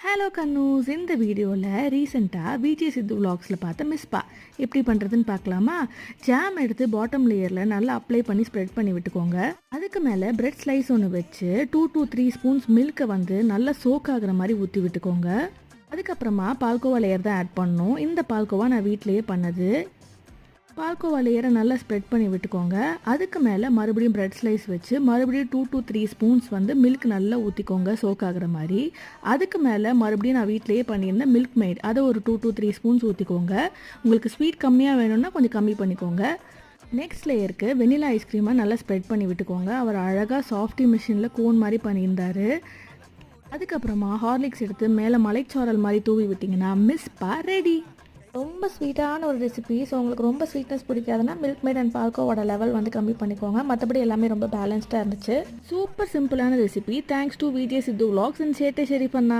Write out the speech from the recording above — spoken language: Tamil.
ஹலோ கன்னூஸ், இந்த வீடியோவில் ரீசெண்டாக விஜே சித்து விலாக்ஸில் பார்த்த மிஸ்பா எப்படி பண்ணுறதுன்னு பார்க்கலாமா. ஜாம் எடுத்து பாட்டம் லேயரில் நல்லா அப்ளை பண்ணி ஸ்ப்ரெட் பண்ணி விட்டுக்கோங்க. அதுக்கு மேலே பிரெட் ஸ்லைஸ் ஒன்று வச்சு 2 to 3 ஸ்பூன்ஸ் மில்கை நல்லா சோக் ஆகுற மாதிரி ஊற்றி விட்டுக்கோங்க. அதுக்கப்புறமா பால்கோவா லேயர் தான் ஆட் பண்ணணும். இந்த பால்கோவா நான் வீட்டிலையே பண்ணது. பால்கோவா லேயரை நல்லா ஸ்ப்ரெட் பண்ணி விட்டுக்கோங்க. அதுக்கு மேலே மறுபடியும் பிரெட் ஸ்லைஸ் வச்சு மறுபடியும் 2 to 3 ஸ்பூன்ஸ் மில்க் நல்லா ஊற்றிக்கோங்க சோக் ஆகுற மாதிரி. அதுக்கு மேலே மறுபடியும் நான் வீட்டிலேயே பண்ணியிருந்தேன் மில்க் மேட், அதை ஒரு 2 to 3 ஸ்பூன்ஸ் ஊற்றிக்கோங்க. உங்களுக்கு ஸ்வீட் கம்மியாக வேணும்னா கொஞ்சம் கம்மி பண்ணிக்கோங்க. நெக்ஸ்ட் லேயருக்கு வெனிலா ஐஸ்கிரீமை நல்லா ஸ்ப்ரெட் பண்ணி விட்டுக்கோங்க. அவர் அழகாக சாஃப்டி மிஷினில் கோன் மாதிரி பண்ணியிருந்தார். அதுக்கப்புறமா ஹார்லிக்ஸ் எடுத்து மேலே மலைச்சாரல் மாதிரி தூவி விட்டிங்கன்னா மிஸ்பா ரெடி. ரொம்ப ஸ்வீட்டான ஒரு ரெசிபி. ஸோ உங்களுக்கு ரொம்ப ஸ்வீட்னஸ் பிடிக்காதுன்னா மில்க் மேட் அண்ட் பால்கோவோட லெவல் கம்மி பண்ணிக்கோங்க. மற்றபடி எல்லாமே ரொம்ப பேலன்ஸ்டாக இருந்துச்சு. சூப்பர் சிம்பிளான recipe. Thanks to VJ Siddhu vlogs and Settai Sheriff பண்ணா.